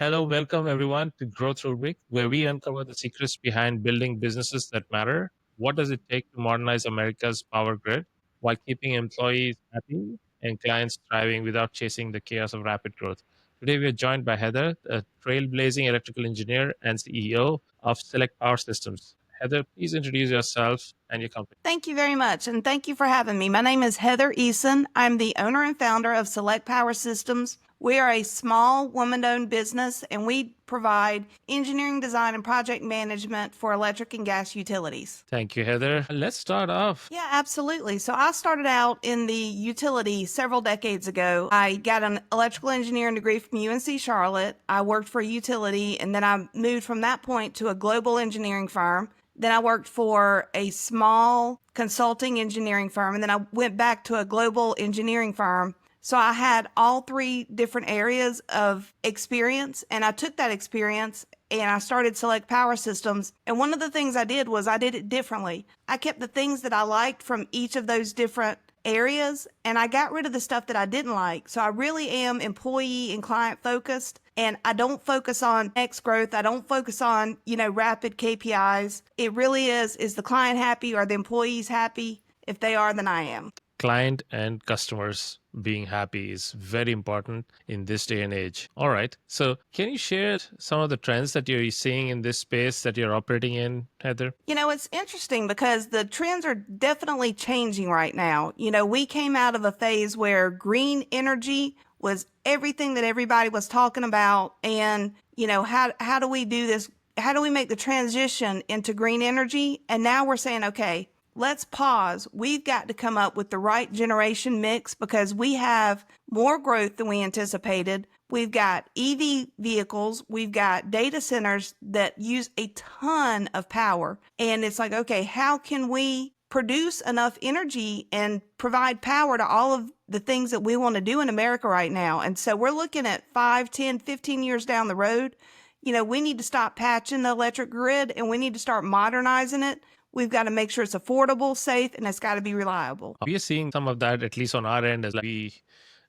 Hello, welcome everyone to Growth Rubric, where we uncover the secrets behind building businesses that matter. What does it take to modernize America's power grid while keeping employees happy and clients thriving without chasing the chaos of rapid growth? Today, we are joined by Heather, a trailblazing electrical engineer and CEO of Select Power Systems. Heather, please introduce yourself and your company. Thank you very much, and thank you for having me. My name is Heather Eason. I'm the owner and founder of Select Power Systems. We are a small woman-owned business, and we provide engineering, design, and project management for electric and gas utilities. Thank you, Heather. Let's start off. Yeah, absolutely. So I started out in the utility several decades ago. I got an electrical engineering degree from UNC Charlotte. I worked for a utility, and then I moved from that point to a global engineering firm. Then I worked for a small consulting engineering firm, and then I went back to a global engineering firm. So I had all three different areas of experience, and I took that experience and I started Select Power Systems. And one of the things I did was I did it differently. I kept the things that I liked from each of those different areas, and I got rid of the stuff that I didn't like. So I really am employee and client focused, and I don't focus on next growth. I don't focus on, rapid KPIs. It really is the client happy? Are the employees happy? If they are, then I am. Client and customers being happy is very important in this day and age. All right. So, can you share some of the trends that you're seeing in this space that you're operating in, Heather? It's interesting because the trends are definitely changing right now. We came out of a phase where green energy was everything that everybody was talking about. And, how do we do this? How do we make the transition into green energy? And now we're saying, okay, let's pause. We've got to come up with the right generation mix because we have more growth than we anticipated. We've got EV vehicles. We've got data centers that use a ton of power. And it's like, okay, how can we produce enough energy and provide power to all of the things that we want to do in America right now? And so we're looking at 5, 10, 15 years down the road. We need to stop patching the electric grid and we need to start modernizing it. We've got to make sure it's affordable, safe, and it's got to be reliable. We are seeing some of that, at least on our end, as we,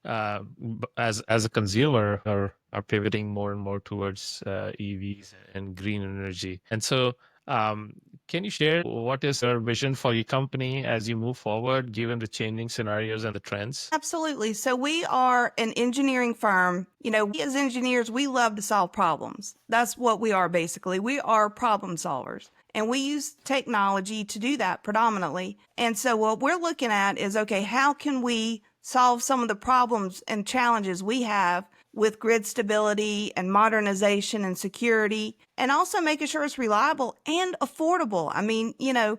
as a consumer, are pivoting more and more towards EVs and green energy. And so, can you share what is your vision for your company as you move forward, given the changing scenarios and the trends? Absolutely. So we are an engineering firm. We as engineers, we love to solve problems. That's what we are basically. We are problem solvers. And we use technology to do that predominantly. And so what we're looking at is, okay, how can we solve some of the problems and challenges we have with grid stability and modernization and security, and also making sure it's reliable and affordable. I mean,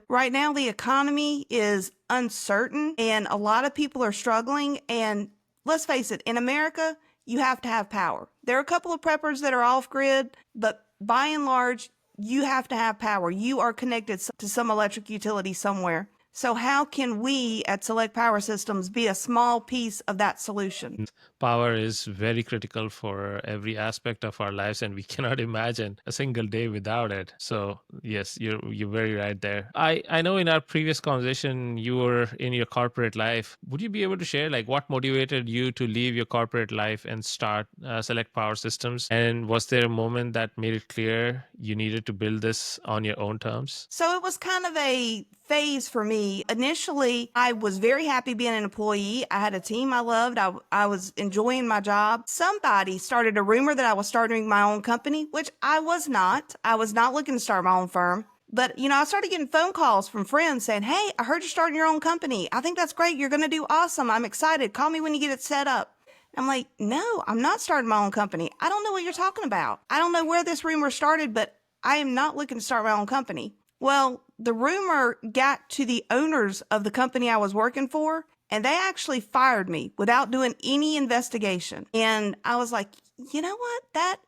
right now the economy is uncertain and a lot of people are struggling. And let's face it, in America, you have to have power. There are a couple of preppers that are off grid, but by and large, you have to have power. You are connected to some electric utility somewhere. So how can we at Select Power Systems be a small piece of that solution? Power is very critical for every aspect of our lives, and we cannot imagine a single day without it. So yes, you're very right there. I know in our previous conversation you were in your corporate life. Would you be able to share what motivated you to leave your corporate life and start Select Power Systems? And was there a moment that made it clear you needed to build this on your own terms? So it was kind of a phase for me. Initially, I was very happy being an employee. I had a team I loved. I was enjoying my job. Somebody started a rumor that I was starting my own company, which I was not. I was not looking to start my own firm. But, I started getting phone calls from friends saying, hey, I heard you're starting your own company. I think that's great. You're going to do awesome. I'm excited. Call me when you get it set up. I'm like, no, I'm not starting my own company. I don't know what you're talking about. I don't know where this rumor started, but I am not looking to start my own company. Well, the rumor got to the owners of the company I was working for, and they actually fired me without doing any investigation. And I was like, you know what?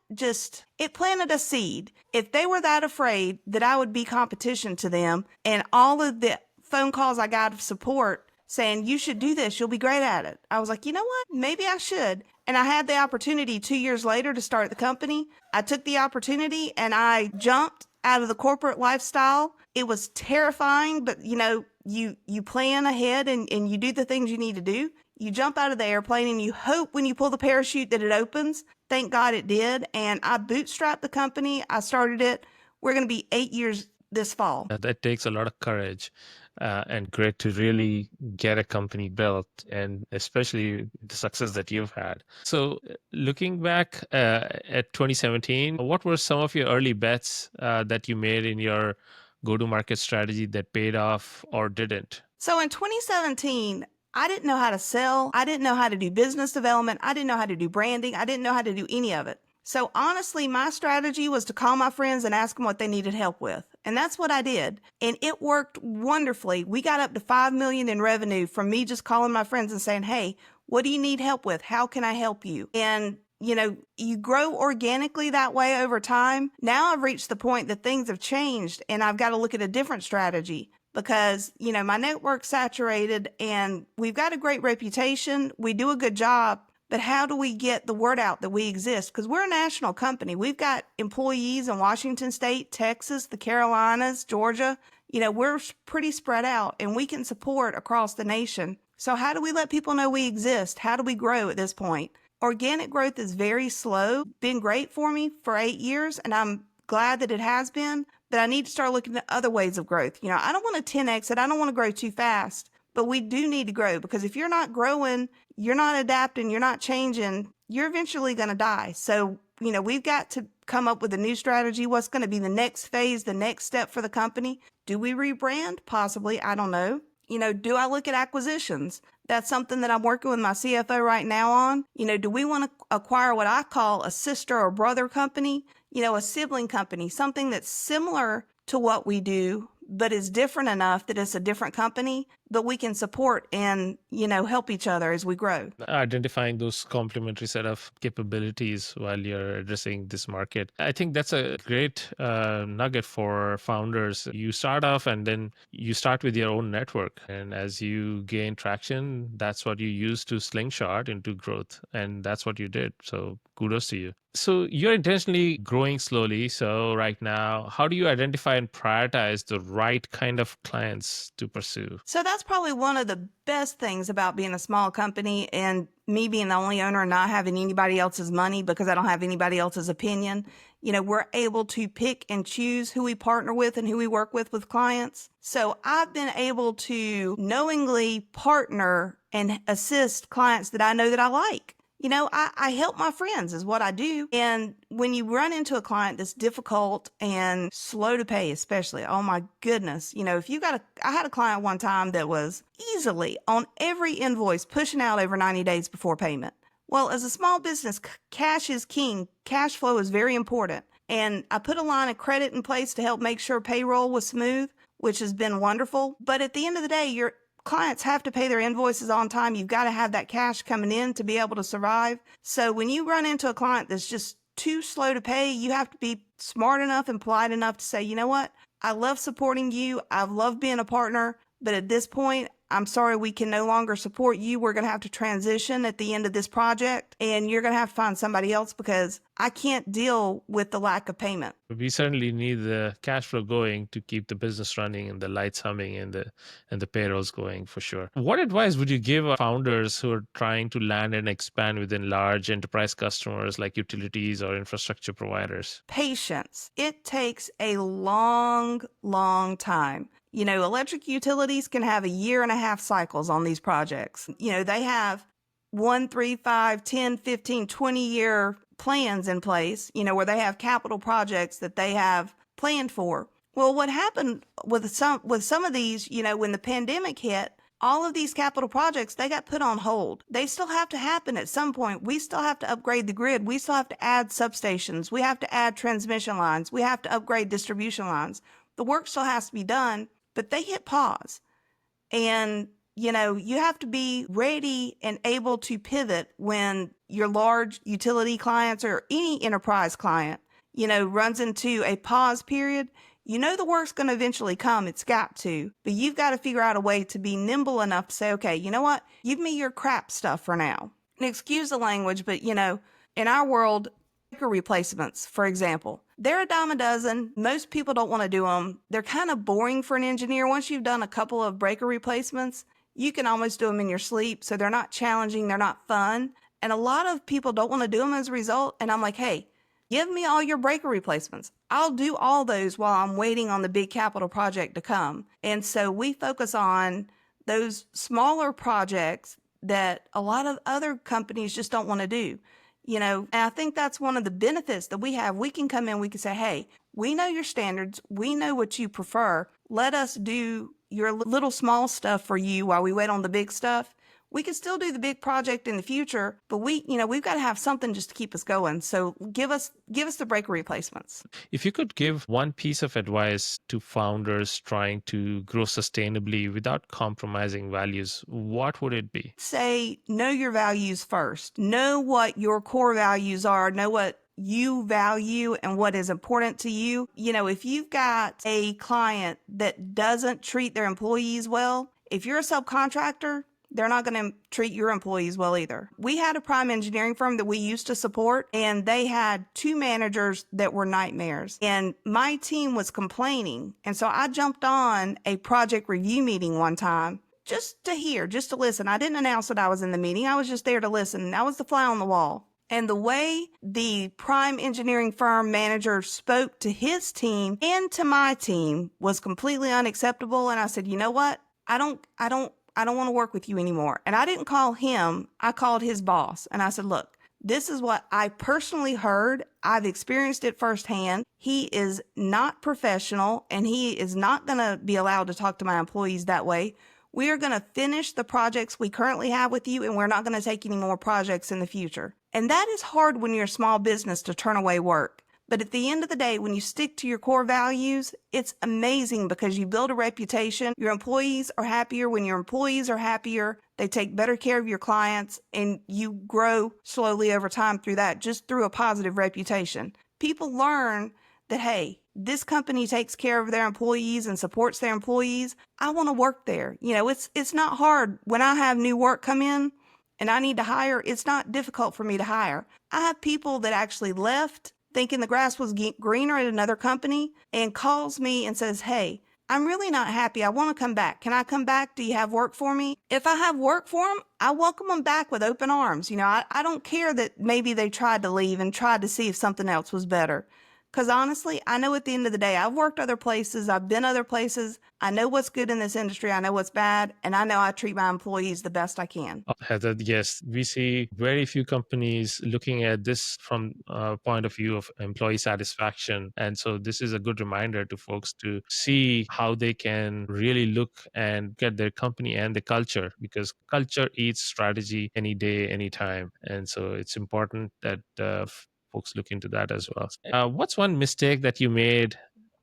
It planted a seed. If they were that afraid that I would be competition to them, and all of the phone calls I got of support saying, you should do this, you'll be great at it. I was like, you know what? Maybe I should. And I had the opportunity 2 years later to start the company. I took the opportunity and I jumped out of the corporate lifestyle. It was terrifying, but you plan ahead and you do the things you need to do. You jump out of the airplane and you hope when you pull the parachute that it opens. Thank God it did. And I bootstrapped the company. I started it. We're going to be 8 years this fall. That takes a lot of courage and grit to really get a company built, and especially the success that you've had. So, looking back at 2017, what were some of your early bets that you made in your go-to-market strategy that paid off or didn't? So in 2017, I didn't know how to sell. I didn't know how to do business development. I didn't know how to do branding. I didn't know how to do any of it. So honestly, my strategy was to call my friends and ask them what they needed help with. And that's what I did. And it worked wonderfully. We got up to 5 million in revenue from me just calling my friends and saying, "Hey, what do you need help with? How can I help you?" And you grow organically that way over time. Now I've reached the point that things have changed and I've got to look at a different strategy because, my network's saturated and we've got a great reputation. We do a good job. But how do we get the word out that we exist? Because we're a national company. We've got employees in Washington State, Texas, the Carolinas, Georgia. We're pretty spread out and we can support across the nation. So how do we let people know we exist? How do we grow at this point? Organic growth is very slow. Been great for me for 8 years, and I'm glad that it has been, but I need to start looking at other ways of growth. I don't want to 10x it. I don't want to grow too fast, but we do need to grow because if you're not growing, you're not adapting, you're not changing, you're eventually going to die. So, we've got to come up with a new strategy. What's going to be the next phase, the next step for the company? Do we rebrand? Possibly. I don't know. Do I look at acquisitions? That's something that I'm working with my CFO right now on. Do we want to acquire what I call a sister or brother company? A sibling company, something that's similar to what we do, but is different enough that it's a different company, but we can support and, help each other as we grow. Identifying those complementary set of capabilities while you're addressing this market. I think that's a great nugget for founders. You start off and then you start with your own network. And as you gain traction, that's what you use to slingshot into growth. And that's what you did. So kudos to you. So you're intentionally growing slowly. So right now, how do you identify and prioritize the right kind of clients to pursue? So that's probably one of the best things about being a small company and me being the only owner and not having anybody else's money because I don't have anybody else's opinion. We're able to pick and choose who we partner with and who we work with clients. So I've been able to knowingly partner and assist clients that I know that I like. I help my friends is what I do. And when you run into a client that's difficult and slow to pay, especially, oh my goodness, if I had a client one time that was easily on every invoice pushing out over 90 days before payment. Well, as a small business, cash is king. Cash flow is very important. And I put a line of credit in place to help make sure payroll was smooth, which has been wonderful. But at the end of the day, your clients have to pay their invoices on time. You've got to have that cash coming in to be able to survive. So when you run into a client that's just too slow to pay, you have to be smart enough and polite enough to say, you know what? I love supporting you. I've loved being a partner. But at this point, I'm sorry, we can no longer support you. We're going to have to transition at the end of this project, and you're going to have to find somebody else because I can't deal with the lack of payment. We certainly need the cash flow going to keep the business running and the lights humming and the payrolls going for sure. What advice would you give founders who are trying to land and expand within large enterprise customers like utilities or infrastructure providers? Patience. It takes a long, long time. Electric utilities can have 1.5 year cycles on these projects. They have 1, 3, 5, 10, 15, 20-year plans in place, where they have capital projects that they have planned for. Well, what happened with some of these, when the pandemic hit, all of these capital projects, they got put on hold. They still have to happen at some point. We still have to upgrade the grid. We still have to add substations. We have to add transmission lines. We have to upgrade distribution lines. The work still has to be done, but they hit pause. And, you have to be ready and able to pivot when your large utility clients or any enterprise client, runs into a pause period. The work's going to eventually come. It's got to. But you've got to figure out a way to be nimble enough to say, okay, you know what? Give me your crap stuff for now. And excuse the language, but, in our world, replacements, for example. They're a dime a dozen. Most people don't want to do them. They're kind of boring for an engineer. Once you've done a couple of breaker replacements, you can almost do them in your sleep. So they're not challenging, they're not fun. And a lot of people don't want to do them as a result. And I'm like, hey, give me all your breaker replacements. I'll do all those while I'm waiting on the big capital project to come. And so we focus on those smaller projects that a lot of other companies just don't want to do. And I think that's one of the benefits that we have. We can come in, we can say, hey, we know your standards, we know what you prefer. Let us do your little small stuff for you while we wait on the big stuff. We can still do the big project in the future, but we've got to have something just to keep us going. So give us the breaker replacements. If you could give one piece of advice to founders trying to grow sustainably without compromising values, what would it be? Say, know your values first. Know what your core values are. Know what you value and what is important to you. If you've got a client that doesn't treat their employees well, if you're a subcontractor, they're not going to treat your employees well either. We had a prime engineering firm that we used to support, and they had 2 managers that were nightmares. And my team was complaining. And so I jumped on a project review meeting one time just to listen. I didn't announce that I was in the meeting. I was just there to listen. I was the fly on the wall. And the way the prime engineering firm manager spoke to his team and to my team was completely unacceptable. And I said, you know what? I don't want to work with you anymore. And I didn't call him. I called his boss. And I said, look, this is what I personally heard. I've experienced it firsthand. He is not professional, and he is not going to be allowed to talk to my employees that way. We are going to finish the projects we currently have with you, and we're not going to take any more projects in the future. And that is hard when you're a small business to turn away work. But at the end of the day, when you stick to your core values, it's amazing because you build a reputation. Your employees are happier. When your employees are happier, they take better care of your clients, and you grow slowly over time through that, just through a positive reputation. People learn that, hey, this company takes care of their employees and supports their employees. I want to work there. It's not hard. When I have new work come in and I need to hire, it's not difficult for me to hire. I have people that actually left thinking the grass was greener at another company and calls me and says, hey, I'm really not happy. I want to come back. Can I come back? Do you have work for me? If I have work for them, I welcome them back with open arms. I don't care that maybe they tried to leave and tried to see if something else was better. Because honestly, I know at the end of the day, I've worked other places. I've been other places. I know what's good in this industry. I know what's bad. And I know I treat my employees the best I can. Heather, yes, we see very few companies looking at this from a point of view of employee satisfaction. And so this is a good reminder to folks to see how they can really look and get their company and the culture, because culture eats strategy any day, anytime. And so it's important that folks look into that as well. What's one mistake that you made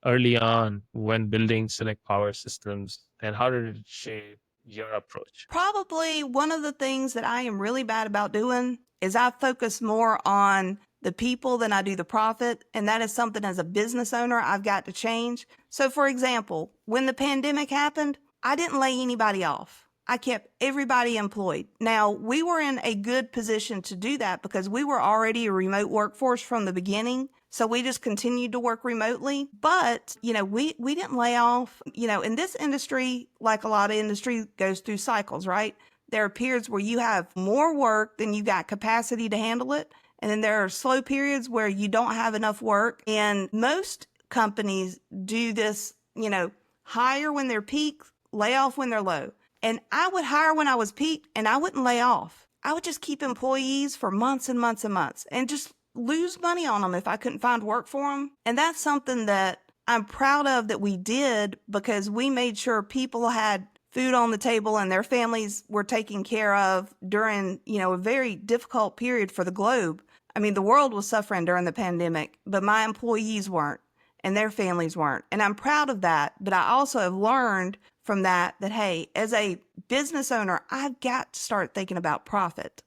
early on when building Select Power Systems, and how did it shape your approach? Probably one of the things that I am really bad about doing is I focus more on the people than I do the profit. And that is something as a business owner I've got to change. So for example, when the pandemic happened, I didn't lay anybody off. I kept everybody employed. Now, we were in a good position to do that because we were already a remote workforce from the beginning. So we just continued to work remotely. But, we didn't lay off. In this industry, like a lot of industry, goes through cycles, right? There are periods where you have more work than you got capacity to handle it. And then there are slow periods where you don't have enough work. And most companies do this, hire when they're peak, lay off when they're low. And I would hire when I was peaked, and I wouldn't lay off. I would just keep employees for months and months and months and just lose money on them if I couldn't find work for them. And that's something that I'm proud of that we did, because we made sure people had food on the table and their families were taken care of during, a very difficult period for the globe. I mean, the world was suffering during the pandemic, but my employees weren't and their families weren't. And I'm proud of that. But I also have learned from that, hey, as a business owner, I've got to start thinking about profit.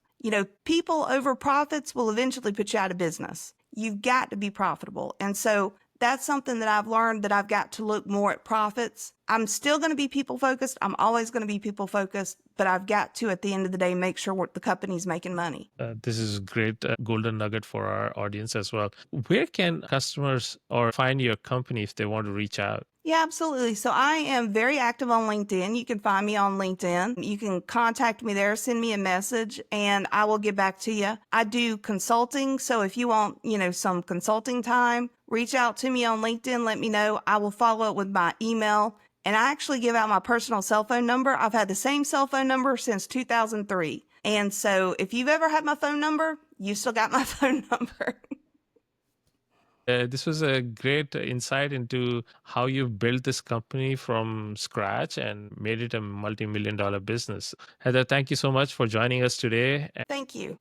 People over profits will eventually put you out of business. You've got to be profitable. And so That's something that I've learned, that I've got to look more at profits. I'm still going to be people focused. I'm always going to be people focused, but I've got to, at the end of the day, make sure the company's making money. This is great golden nugget for our audience as well. Where can customers or find your company if they want to reach out? Yeah, absolutely. So I am very active on LinkedIn. You can find me on LinkedIn. You can contact me there, send me a message, and I will get back to you. I do consulting. So if you want, some consulting time, reach out to me on LinkedIn. Let me know. I will follow up with my email. And I actually give out my personal cell phone number. I've had the same cell phone number since 2003. And so if you've ever had my phone number, you still got my phone number. This was a great insight into how you built this company from scratch and made it a multi-million dollar business. Heather, thank you so much for joining us today. Thank you.